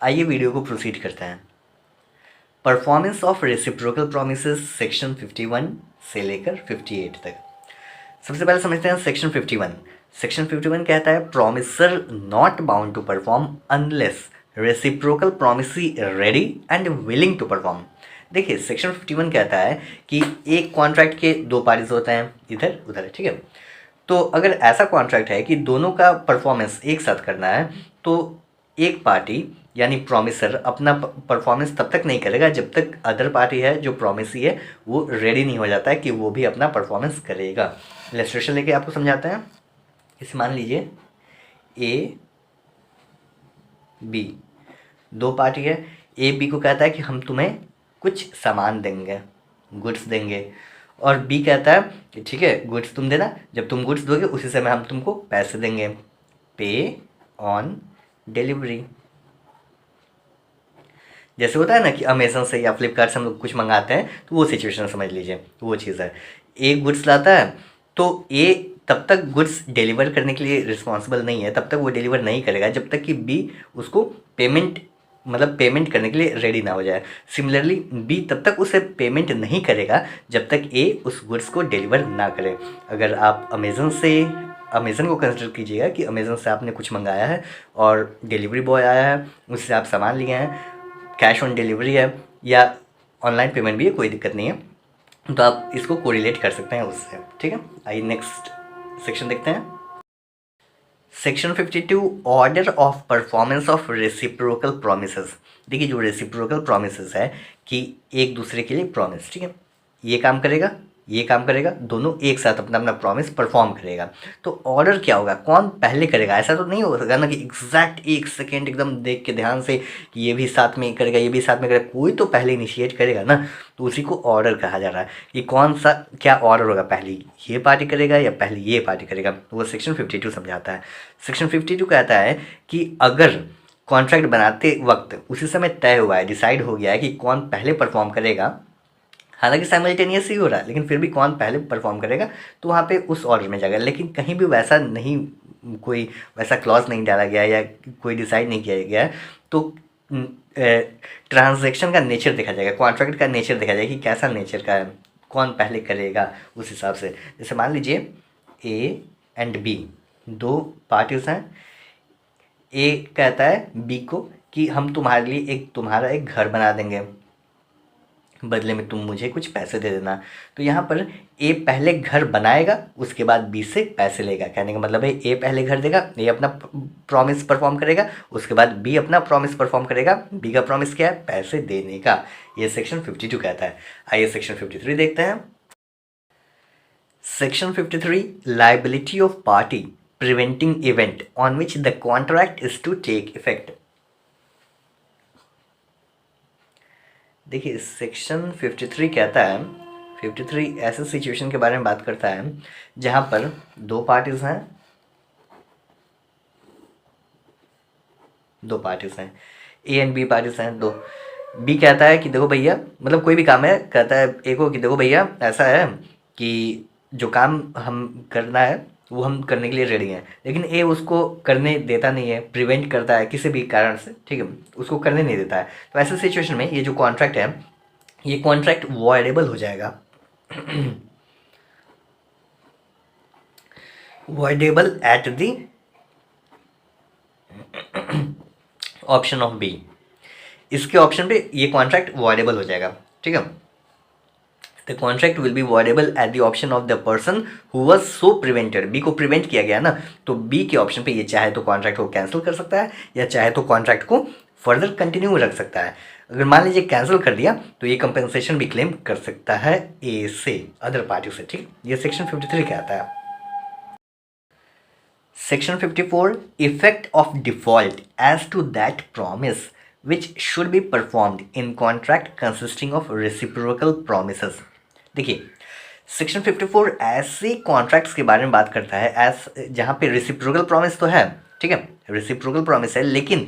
आइए वीडियो को प्रोसीड करते हैं। Performance of reciprocal promises section 51 से लेकर 58 तक। सबसे पहले समझते हैं सेक्शन 51। सेक्शन 51 कहता है promisor not bound to perform unless reciprocal promisee ready and willing to perform. देखिए सेक्शन 51 कहता है कि एक कॉन्ट्रैक्ट के दो पार्टीज होते हैं, इधर उधर, ठीक है। तो अगर ऐसा कॉन्ट्रैक्ट है कि दोनों का परफॉर्मेंस एक साथ करना है तो एक पार्टी यानी प्रॉमिसर अपना परफॉर्मेंस तब तक नहीं करेगा जब तक अदर पार्टी है जो प्रॉमिसी है वो रेडी नहीं हो जाता है कि वो भी अपना परफॉर्मेंस करेगा। इलस्ट्रेशन लेके आपको समझाते हैं। इसे मान लीजिए ए बी दो पार्टी है। ए बी को कहता है कि हम तुम्हें कुछ सामान देंगे, गुड्स देंगे, और बी कहता है कि ठीक है गुड्स तुम देना, जब तुम गुड्स दोगे उसी समय हम तुमको पैसे देंगे, पे ऑन डिलीवरी। जैसे होता है ना कि अमेज़न से या फ्लिपकार्ट से हम लोग कुछ मंगाते हैं तो वो सिचुएशन समझ लीजिए, वो चीज़ है। ए गुड्स लाता है तो ए तब तक गुड्स डिलीवर करने के लिए रिस्पॉन्सिबल नहीं है, तब तक वो डिलीवर नहीं करेगा जब तक कि बी उसको पेमेंट करने के लिए रेडी ना हो जाए। सिमिलरली बी तब तक उसे पेमेंट नहीं करेगा जब तक ए उस गुड्स को डिलीवर ना करे। अगर आप अमेज़न को कंसिडर कीजिएगा कि अमेज़न से आपने कुछ मंगाया है और डिलीवरी बॉय आया है, उससे आप सामान लिए हैं, कैश ऑन डिलीवरी है या ऑनलाइन पेमेंट भी है, कोई दिक्कत नहीं है, तो आप इसको कोरिलेट कर सकते हैं उससे, ठीक है। आइए नेक्स्ट सेक्शन देखते हैं। Section 52 order of performance of reciprocal promises. देखिए जो रेसिप्रोकल प्रोमिसेस है कि एक दूसरे के लिए प्रॉमिस, ठीक है, ये काम करेगा ये काम करेगा, दोनों एक साथ अपना अपना प्रॉमिस परफॉर्म करेगा। तो ऑर्डर क्या होगा, कौन पहले करेगा, ऐसा तो नहीं होगा ना कि एग्जैक्ट एक सेकेंड एकदम देख के ध्यान से कि ये भी साथ में करेगा ये भी साथ में करेगा, कोई तो पहले इनिशिएट करेगा ना, तो उसी को ऑर्डर कहा जा रहा है कि कौन सा क्या ऑर्डर होगा, पहले ये पार्टी करेगा या पहले ये पार्टी करेगा, वो सेक्शन 52 समझाता है। सेक्शन 52 कहता है कि अगर कॉन्ट्रैक्ट बनाते वक्त उसी समय तय हुआ है, डिसाइड हो गया है कि कौन पहले परफॉर्म करेगा, हालांकि साइमल्टेनियस ही हो रहा है लेकिन फिर भी कौन पहले परफॉर्म करेगा, तो वहाँ पे उस ऑर्डर में जाएगा। लेकिन कहीं भी वैसा नहीं, कोई वैसा क्लॉज नहीं डाला गया या कोई डिसाइड नहीं किया गया है, तो ट्रांजैक्शन का नेचर देखा जाएगा, कॉन्ट्रैक्ट का नेचर देखा जाएगा कि कैसा नेचर का है, कौन पहले करेगा उस हिसाब से। जैसे मान लीजिए ए एंड बी दो पार्टीज हैं। ए कहता है बी को कि हम तुम्हारा एक घर बना देंगे, बदले में तुम मुझे कुछ पैसे दे देना। तो यहाँ पर ए पहले घर बनाएगा, उसके बाद बी से पैसे लेगा। कहने का मतलब है ए पहले घर देगा, ए अपना प्रॉमिस परफॉर्म करेगा, उसके बाद बी अपना प्रॉमिस परफॉर्म करेगा। बी का प्रॉमिस क्या है, पैसे देने का। ये सेक्शन 52 कहता है। आइए सेक्शन 53 देखते हैं। Section 53 liability of party preventing event on which the contract is to take effect. देखिए सेक्शन 53 कहता है, 53 ऐसे सिचुएशन के बारे में बात करता है जहाँ पर दो पार्टीज हैं, ए एंड बी पार्टीज हैं दो। बी कहता है कि देखो भैया, मतलब कोई भी काम है, कहता है ए को कि देखो भैया ऐसा है कि जो काम हम करना है वो हम करने के लिए रेडी हैं, लेकिन ए उसको करने देता नहीं है, प्रिवेंट करता है किसी भी कारण से, ठीक है, उसको करने नहीं देता है। तो ऐसे सिचुएशन में ये जो कॉन्ट्रैक्ट है ये कॉन्ट्रैक्ट वॉइडेबल हो जाएगा। Voidable at the option of B. इसके ऑप्शन पे ये कॉन्ट्रैक्ट वॉइडेबल हो जाएगा, ठीक है। The contract will be voidable at the option of the person who was so prevented. B को प्रिवेंट किया गया ना, तो बी के ऑप्शन पे ये चाहे तो कॉन्ट्रैक्ट को कैंसिल कर सकता है या चाहे तो कॉन्ट्रैक्ट को फर्दर कंटिन्यू रख सकता है। अगर मान लीजिए कैंसिल कर दिया तो ये कंपेंसेशन भी क्लेम कर सकता है ए से, अदर पार्टी से, ठीक। ये सेक्शन 53 कहता है। Section 54 effect of default as to that promise which should be performed in contract consisting of reciprocal promises। देखिए सेक्शन 54 ऐसे कॉन्ट्रैक्ट्स के बारे में बात करता है एज जहाँ पे रेसिप्रोकल प्रॉमिस तो है, ठीक है, रेसिप्रोकल प्रॉमिस है, लेकिन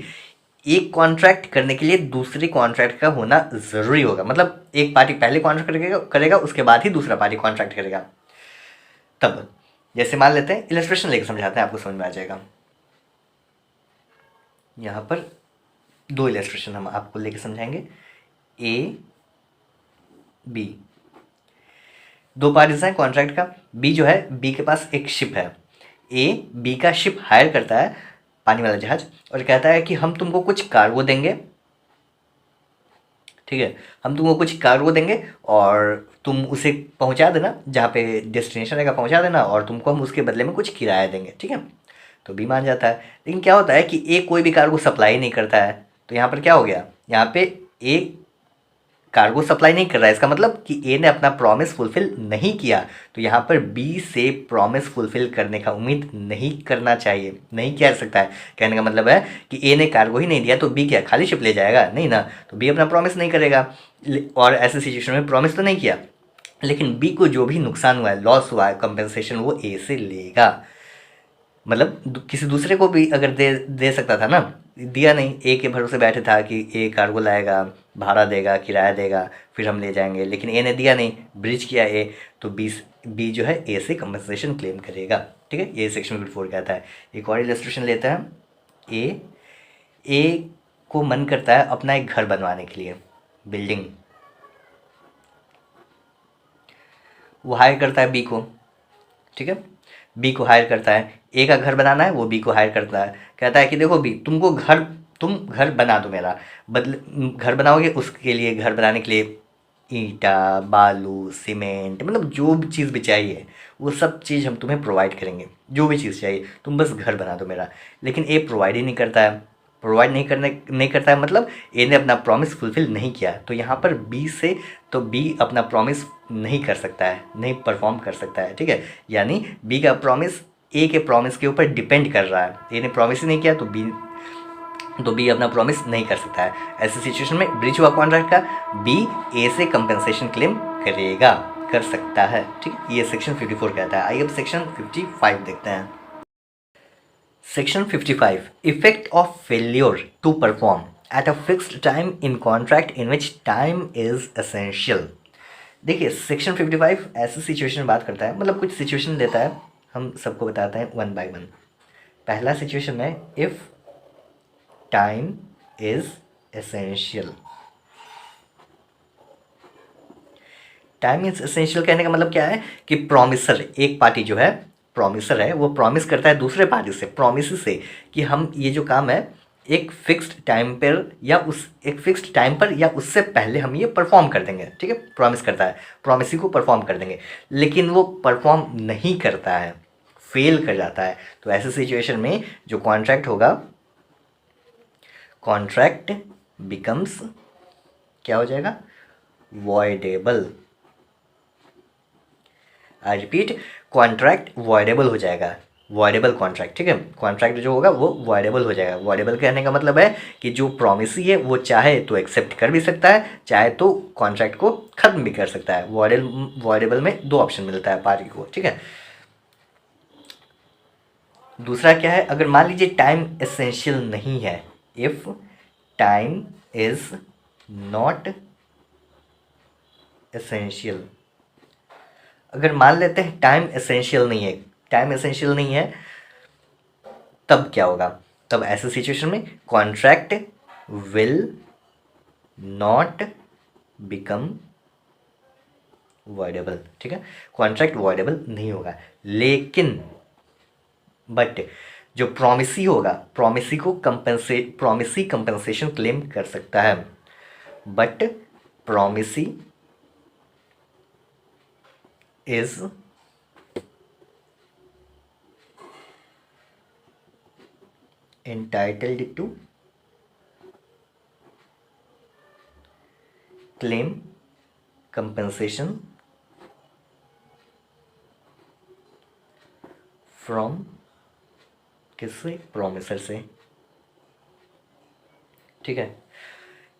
एक कॉन्ट्रैक्ट करने के लिए दूसरी कॉन्ट्रैक्ट का होना ज़रूरी होगा। मतलब एक पार्टी पहले कॉन्ट्रैक्ट करेगा उसके बाद ही दूसरा पार्टी कॉन्ट्रैक्ट करेगा। तब जैसे मान लेते हैं, इलस्ट्रेशन लेकर समझाते हैं, आपको समझ में आ जाएगा। यहाँ पर दो इलस्ट्रेशन हम आपको लेके समझाएंगे। ए बी, दो पार्टीज हैं कॉन्ट्रैक्ट का। बी जो है, बी के पास एक शिप है। ए बी का शिप हायर करता है, पानी वाला जहाज, और कहता है कि हम तुमको कुछ कार्गो देंगे, ठीक है, हम तुमको कुछ कार्गो देंगे और तुम उसे पहुंचा देना, जहाँ पे डेस्टिनेशन रहेगा पहुंचा देना, और तुमको हम उसके बदले में कुछ किराया देंगे, ठीक है। तो बी मान जाता है। लेकिन क्या होता है कि ए कोई भी कार्गो सप्लाई नहीं करता है। तो यहाँ पर क्या हो गया, यहाँ पे ए कार्गो सप्लाई नहीं कर रहा है, इसका मतलब कि ए ने अपना प्रॉमिस फुलफिल नहीं किया। तो यहाँ पर बी से प्रॉमिस फुलफिल करने का उम्मीद नहीं करना चाहिए, नहीं किया जा सकता है। कहने का मतलब है कि ए ने कार्गो ही नहीं दिया तो बी क्या खाली शिप ले जाएगा? नहीं ना, तो बी अपना प्रॉमिस नहीं करेगा, और ऐसे सिचुएशन में प्रॉमिस तो नहीं किया। लेकिन बी को जो भी नुकसान हुआ है, लॉस हुआ है, कंपेंसेशन वो ए से लेगा। मतलब किसी दूसरे को भी अगर दे दे सकता था ना, दिया नहीं, ए के भरोसे बैठे था कि ए कार्गो लाएगा, भाड़ा देगा, किराया देगा, फिर हम ले जाएंगे, लेकिन ए ने दिया नहीं, ब्रिज किया ए, तो बी जो है ए से कंपनसेशन क्लेम करेगा, ठीक है। ये सेक्शन 54 कहता है। एक और इलस्ट्रेशन लेते हैं। ए को मन करता है अपना एक घर बनवाने के लिए, बिल्डिंग, वो हायर करता है बी को, ठीक है, बी को हायर करता है, ए का घर बनाना है, वो बी को हायर करता है, कहता है कि देखो बी, तुम घर बना दो मेरा, बदले घर बनाओगे, उसके लिए घर बनाने के लिए ईंटा, बालू, सीमेंट, मतलब जो भी चीज़ भी चाहिए वो सब चीज़ हम तुम्हें प्रोवाइड करेंगे, जो भी चीज़ चाहिए तुम बस घर बना दो मेरा। लेकिन ए प्रोवाइड ही नहीं करता है, प्रोवाइड नहीं करता है, मतलब ए ने अपना प्रॉमिस फुलफिल नहीं किया। तो यहाँ पर बी से, तो बी अपना प्रॉमिस नहीं कर सकता है, नहीं परफॉर्म कर सकता है, ठीक है। यानी बी का प्रॉमिस ए के प्रॉमिस के ऊपर डिपेंड कर रहा है। ए ने प्रॉमिस ही नहीं किया तो बी अपना प्रॉमिस नहीं कर सकता है। ऐसी सिचुएशन में ब्रीच हुआ कॉन्ट्रैक्ट का, बी ए से कंपेंसेशन क्लेम करेगा, कर सकता है, ठीक है। ये सेक्शन 54 कहता है। आइए अब सेक्शन 55 देखते हैं। Section 55, effect of failure to perform at a fixed time in contract in which time is essential. देखिए सेक्शन 55 ऐसी सिचुएशन में बात करता है, मतलब कुछ सिचुएशन देता है, हम सबको बताते हैं वन बाय वन। पहला सिचुएशन है, if time is essential. Time is essential कहने का मतलब क्या है कि प्रॉमिसर, एक पार्टी जो है प्रॉमिसर है, वो प्रॉमिस करता है दूसरे पार्टी से, प्रॉमिस से, कि हम ये जो काम है एक फिक्स्ड टाइम पर या एक फिक्स्ड टाइम पर या उससे पहले हम ये परफॉर्म कर देंगे, ठीक है। प्रॉमिस करता है, प्रॉमिस को परफॉर्म कर देंगे, लेकिन वो परफॉर्म नहीं करता है, फेल कर जाता है। तो ऐसे सिचुएशन में जो कॉन्ट्रैक्ट होगा, कॉन्ट्रैक्ट बिकम्स, क्या हो जाएगा, voidable. I repeat, contract voidable हो जाएगा, वॉइडेबल कॉन्ट्रैक्ट, ठीक है। कॉन्ट्रैक्ट जो होगा वो वॉइडेबल हो जाएगा। वॉइडेबल कहने का मतलब है कि जो प्रॉमिसी है वो चाहे तो एक्सेप्ट कर भी सकता है, चाहे तो कॉन्ट्रैक्ट को खत्म भी कर सकता है। वॉइडेबल में दो ऑप्शन मिलता है पार्टी को, ठीक है। दूसरा क्या है, अगर मान लीजिए टाइम एसेंशियल नहीं है, if time is not essential, अगर मान लेते हैं टाइम एसेंशियल नहीं है, टाइम एसेंशियल नहीं है, तब क्या होगा, तब ऐसे सिचुएशन में contract will not become voidable, ठीक है। कॉन्ट्रैक्ट वॉइडेबल नहीं होगा, लेकिन बट जो प्रॉमिसी होगा, प्रॉमिसी कंपेंसेशन क्लेम कर सकता है, but promisee is entitled to claim compensation from किससे, प्रॉमिसर से, ठीक है।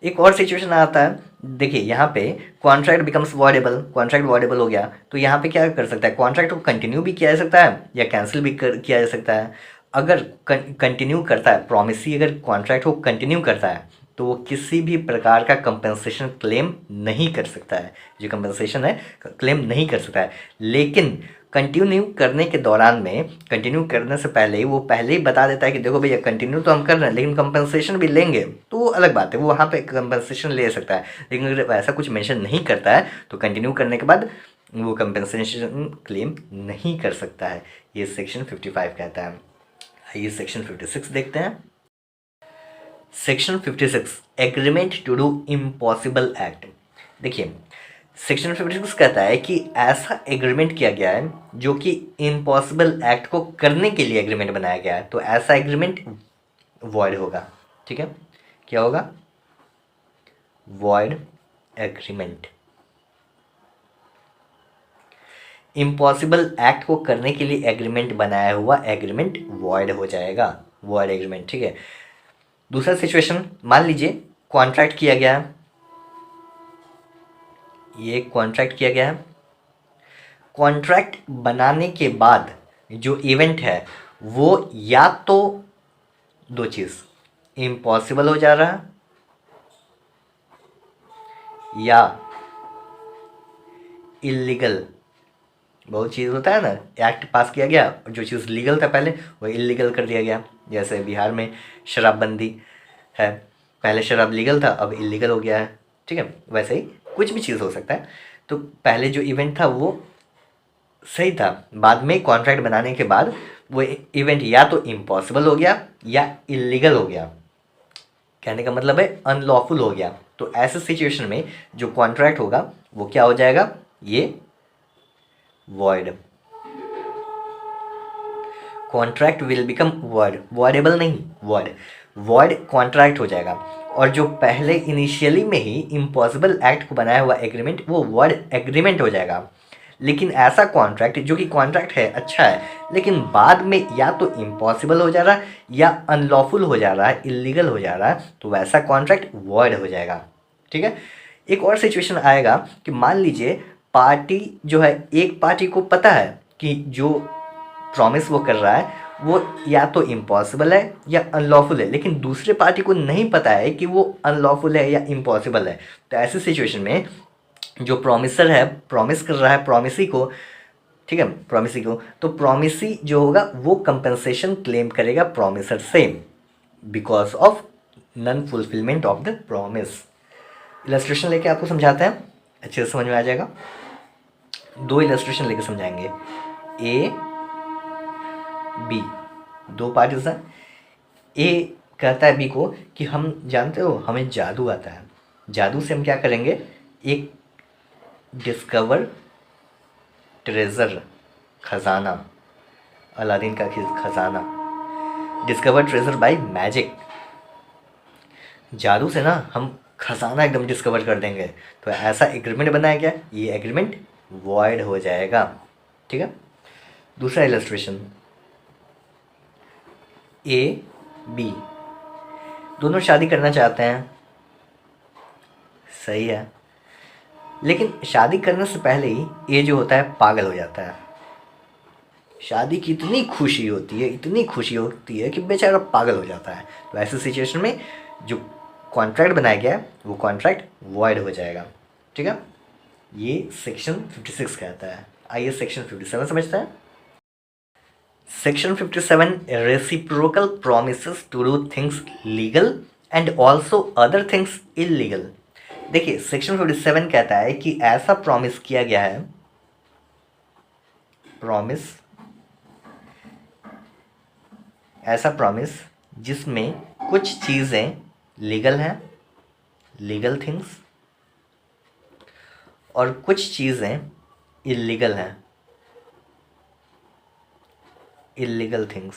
एक और सिचुएशन आता है, देखिए यहाँ पे contract becomes voidable, contract voidable हो गया, तो यहाँ पे क्या कर सकता है, कॉन्ट्रैक्ट को कंटिन्यू भी किया जा सकता है या कैंसिल भी किया जा सकता है। अगर कंटिन्यू करता है, प्रॉमिसी अगर कॉन्ट्रैक्ट को कंटिन्यू करता है, तो वो किसी भी प्रकार का कंपेंसेशन क्लेम नहीं कर सकता है, जो कंपेंसेशन है क्लेम नहीं कर सकता है। लेकिन कंटिन्यू करने के दौरान में, कंटिन्यू करने से पहले ही वो पहले ही बता देता है कि देखो भैया कंटिन्यू तो हम कर रहे हैं लेकिन कंपनसेशन भी लेंगे, तो वो अलग बात है, वो वहाँ पे कंपनसेशन ले सकता है। लेकिन अगर ऐसा कुछ मेंशन नहीं करता है तो कंटिन्यू करने के बाद वो कंपनसेशन क्लेम नहीं कर सकता है, ये सेक्शन 55 कहता है। आइए सेक्शन 56 देखते हैं। Section 56 agreement to do impossible act. देखिए सेक्शन 56 कहता है कि ऐसा एग्रीमेंट किया गया है जो कि इम्पॉसिबल एक्ट को करने के लिए एग्रीमेंट बनाया गया है, तो ऐसा एग्रीमेंट वॉइड होगा। ठीक है, क्या होगा? Void agreement. इम्पॉसिबल एक्ट को करने के लिए एग्रीमेंट बनाया हुआ एग्रीमेंट वॉइड हो जाएगा, वॉइड एग्रीमेंट। ठीक है, दूसरा सिचुएशन, मान लीजिए कॉन्ट्रैक्ट किया गया है, ये कॉन्ट्रैक्ट किया गया है, कॉन्ट्रैक्ट बनाने के बाद जो इवेंट है वो या तो दो चीज़, इम्पॉसिबल हो जा रहा है या इलीगल। बहुत चीज़ होता है ना, एक्ट पास किया गया और जो चीज़ लीगल था पहले वो इलीगल कर दिया गया। जैसे बिहार में शराबबंदी है, पहले शराब लीगल था अब इलीगल हो गया है। ठीक है, वैसे ही कुछ भी चीज़ हो सकता है। तो पहले जो इवेंट था वो सही था, बाद में कॉन्ट्रैक्ट बनाने के बाद वो इवेंट या तो इम्पॉसिबल हो गया या इलीगल हो गया। कहने का मतलब है अनलॉफुल हो गया। तो ऐसे सिचुएशन में जो कॉन्ट्रैक्ट होगा वो क्या हो जाएगा? ये void. Contract will become void, voidable नहीं, वॉइड। वॉइड कॉन्ट्रैक्ट हो जाएगा। और जो पहले इनिशियली में ही इम्पॉसिबल एक्ट को बनाया हुआ एग्रीमेंट वो वॉइड एग्रीमेंट हो जाएगा। लेकिन ऐसा कॉन्ट्रैक्ट जो कि कॉन्ट्रैक्ट है अच्छा है लेकिन बाद में या तो इम्पॉसिबल हो जा रहा है या अनलॉफुल हो जा रहा है, इलीगल हो जा रहा है, तो वैसा कॉन्ट्रैक्ट वॉइड हो जाएगा। ठीक है, एक और सिचुएशन आएगा कि मान लीजिए पार्टी जो है, एक पार्टी को पता है कि जो प्रॉमिस वो कर रहा है वो या तो इम्पॉसिबल है या अनलॉफुल है, लेकिन दूसरे पार्टी को नहीं पता है कि वो अनलॉफुल है या इम्पॉसिबल है। तो ऐसी सिचुएशन में जो प्रॉमिसर है, प्रॉमिस कर रहा है प्रॉमिसी को, ठीक है, प्रॉमिसी को, तो प्रॉमिसी जो होगा वो कंपनसेशन क्लेम करेगा प्रॉमिसर से because of non fulfilment of the promise. Illustration लेके आपको समझाते हैं, अच्छे से समझ में आ जाएगा। दो इलस्ट्रेशन लेके समझाएंगे। ए बी, दो पार्टीज हैं। ए कहता है बी को कि हम जानते हो हमें जादू आता है, जादू से हम क्या करेंगे, एक डिस्कवर ट्रेजर, खजाना, अलादीन का खजाना, डिस्कवर ट्रेजर बाय मैजिक, जादू से ना हम खजाना एकदम डिस्कवर कर देंगे। तो ऐसा एग्रीमेंट बनाया गया, ये एग्रीमेंट वॉइड हो जाएगा। ठीक है, दूसरा इलस्ट्रेशन, ए बी दोनों शादी करना चाहते हैं, सही है, लेकिन शादी करने से पहले ही ए जो होता है पागल हो जाता है। शादी की इतनी खुशी होती है, इतनी खुशी होती है कि बेचारा पागल हो जाता है। तो ऐसी सिचुएशन में जो कॉन्ट्रैक्ट बनाया गया है वो कॉन्ट्रैक्ट वॉइड हो जाएगा। ठीक है, ये सेक्शन 56 कहता है। आइए सेक्शन 57 समझते हैं। Section 57 reciprocal promises to do things legal and also other things illegal. देखिए सेक्शन 57 कहता है कि ऐसा प्रॉमिस किया गया है, प्रॉमिस, ऐसा प्रॉमिस जिसमें कुछ चीज़ें लीगल हैं, लीगल थिंग्स, और कुछ चीज़ें इलीगल हैं, इलीगल थिंग्स।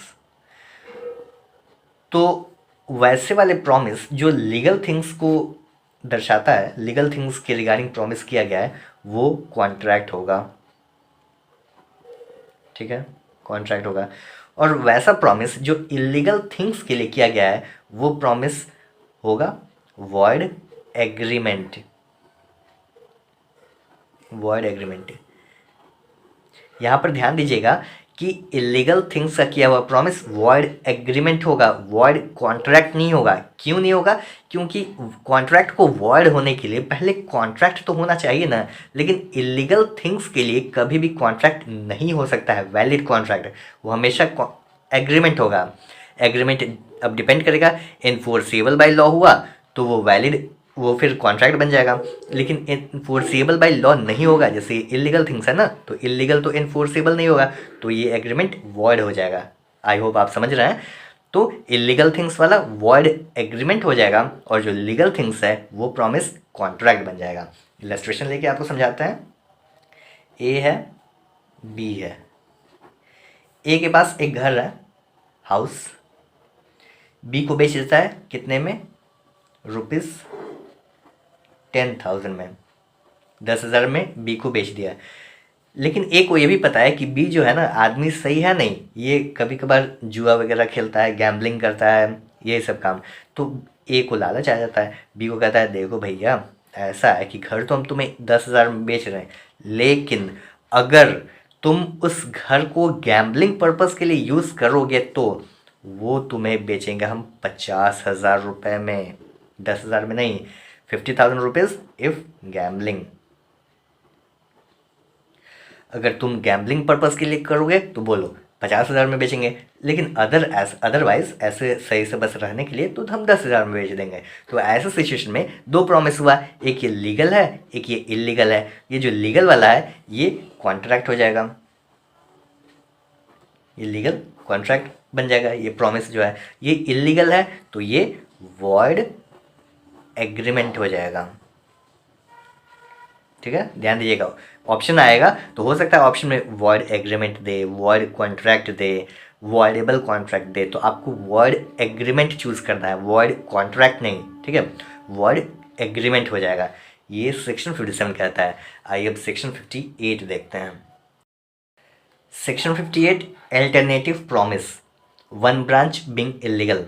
तो वैसे वाले प्रॉमिस जो लीगल थिंग्स को दर्शाता है, लीगल थिंग्स के रिगार्डिंग प्रॉमिस किया गया है वो कॉन्ट्रैक्ट होगा। ठीक है, कॉन्ट्रैक्ट होगा। और वैसा प्रॉमिस जो इलीगल थिंग्स के लिए किया गया है वो प्रॉमिस होगा वॉइड एग्रीमेंट, वॉइड एग्रीमेंट। यहाँ पर ध्यान दीजिएगा कि इलीगल थिंग्स का किया हुआ प्रॉमिस वॉइड एग्रीमेंट होगा, वॉइड कॉन्ट्रैक्ट नहीं होगा। क्यों नहीं होगा? क्योंकि कॉन्ट्रैक्ट को वॉइड होने के लिए पहले कॉन्ट्रैक्ट तो होना चाहिए ना। लेकिन इलीगल थिंग्स के लिए कभी भी कॉन्ट्रैक्ट नहीं हो सकता है, वैलिड कॉन्ट्रैक्ट, वो हमेशा एग्रीमेंट होगा। एग्रीमेंट अब डिपेंड करेगा, इन्फोर्सेबल बाय लॉ हुआ तो वो वैलिड, वो फिर कॉन्ट्रैक्ट बन जाएगा। लेकिन इन्फोर्सेबल बाय लॉ नहीं होगा, जैसे इलीगल थिंग्स है ना, तो इलीगल तो इन्फोर्सेबल नहीं होगा, तो ये एग्रीमेंट वॉइड हो जाएगा। आई होप आप समझ रहे हैं। तो इलीगल थिंग्स वाला वॉइड एग्रीमेंट हो जाएगा, और जो लीगल थिंग्स है वो प्रॉमिस कॉन्ट्रैक्ट बन जाएगा। इलस्ट्रेशन लेके आपको समझाते हैं। ए है, बी है। ए के पास एक घर है, हाउस, बी को बेच देता है कितने में? ₹10,000 में, 10,000 में बी को बेच दिया। लेकिन ए को ये भी पता है कि बी जो है ना आदमी सही है नहीं, ये कभी कभार जुआ वगैरह खेलता है, गैम्बलिंग करता है, ये सब काम। तो ए को लालच आ जाता है, बी को कहता है देखो भैया ऐसा है कि घर तो हम तुम्हें 10,000 में बेच रहे हैं, लेकिन अगर तुम उस घर को गैम्बलिंग पर्पस के लिए यूज़ करोगे तो वो तुम्हें बेचेंगे हम 50,000 रुपये में, 10,000 में नहीं, 50,000 रुपीज़ इफ गैम्बलिंग। अगर तुम गैम्बलिंग पर्पस के लिए करोगे तो बोलो 50,000 में बेचेंगे, लेकिन अदरवाइज ऐसे सही से बस रहने के लिए तो हम 10,000 में बेच देंगे। तो ऐसे सिचुएशन में दो प्रॉमिस हुआ, एक ये लीगल है, एक ये इलीगल है। ये जो लीगल वाला है ये कॉन्ट्रैक्ट हो जाएगा, ये लीगल कॉन्ट्रैक्ट बन जाएगा। ये प्रॉमिस जो है ये इलीगल है तो ये वॉइड एग्रीमेंट हो जाएगा। ठीक है, ध्यान दीजिएगा। ऑप्शन आएगा तो हो सकता है ऑप्शन में वॉइड एग्रीमेंट दे, वॉइड कॉन्ट्रैक्ट दे, वॉइडेबल कॉन्ट्रैक्ट दे, तो आपको वॉइड एग्रीमेंट चूज़ करना है, वॉइड कॉन्ट्रैक्ट नहीं। ठीक है, वॉइड एग्रीमेंट हो जाएगा। ये सेक्शन 57 कहता है। आइए अब सेक्शन 58 देखते हैं। Section 58 alternative promise, one branch being illegal.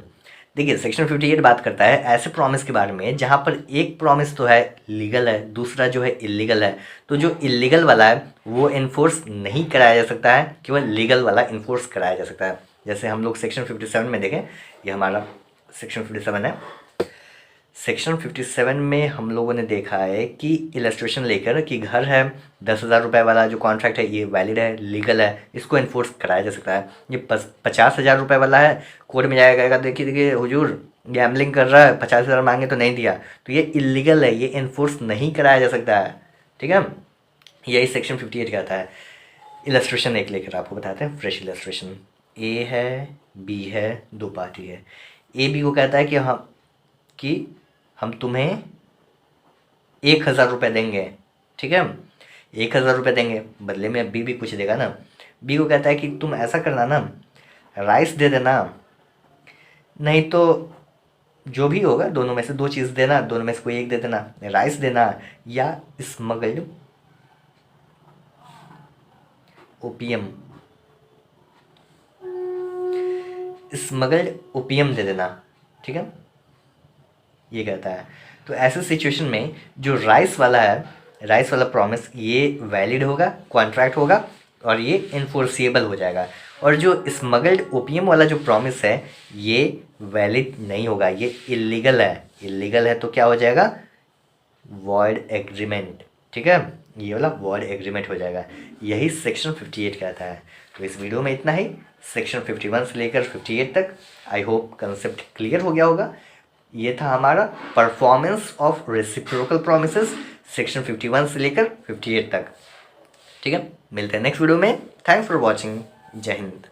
देखिए सेक्शन 58 बात करता है ऐसे प्रॉमिस के बारे में जहाँ पर एक प्रॉमिस तो है लीगल है, दूसरा जो है इलीगल है। तो जो इलीगल वाला है वो इन्फोर्स नहीं कराया जा सकता है, केवल लीगल वाला इन्फोर्स कराया जा सकता है। जैसे हम लोग सेक्शन 57 में देखें, ये हमारा सेक्शन 57 है। सेक्शन 57 में हम लोगों ने देखा है कि इलस्ट्रेशन लेकर कि घर है 10,000 रुपये वाला जो कॉन्ट्रैक्ट है ये वैलिड है, लीगल है, इसको इन्फोर्स कराया जा सकता है। ये 50,000 रुपये वाला है, कोर्ट में जाएगा, देखिए हुजूर गैम्बलिंग कर रहा है, 50,000 मांगे तो नहीं दिया, तो ये इलीगल है, ये इन्फोर्स नहीं कराया जा सकता है। ठीक है, यही सेक्शन 58 कहता है। इलस्ट्रेशन एक लेकर आपको बताते हैं, फ्रेश इलस्ट्रेशन। ए है, बी है, दो पार्टी है। ए बी को कहता है कि हम तुम्हें 1,000 रुपये देंगे। ठीक है, 1,000 रुपये देंगे, बदले में बी भी कुछ देगा ना। बी को कहता है कि तुम ऐसा करना ना, राइस दे देना, नहीं तो जो भी होगा दोनों में से दो चीज़ देना, दोनों में से कोई एक दे देना, राइस देना या स्मगल्ड ओपियम, स्मगल्ड ओपियम दे देना। ठीक है, ये कहता है। तो ऐसे सिचुएशन में जो राइस वाला है, राइस वाला प्रॉमिस ये वैलिड होगा, कॉन्ट्रैक्ट होगा और ये इन्फोर्सिएबल हो जाएगा। और जो स्मगल्ड ओपियम वाला जो प्रॉमिस है ये वैलिड नहीं होगा, ये इलीगल है। इलीगल है तो क्या हो जाएगा? Void agreement. ठीक है, ये वाला वॉइड एग्रीमेंट हो जाएगा। यही सेक्शन 58 कहता है। तो इस वीडियो में इतना ही, सेक्शन 51 से लेकर 58 तक। आई होप कंसेप्ट क्लियर हो गया होगा। ये था हमारा performance of reciprocal promises section 51 से लेकर 58 तक। ठीक है, मिलते हैं नेक्स्ट वीडियो में। Thanks for watching. जय हिंद।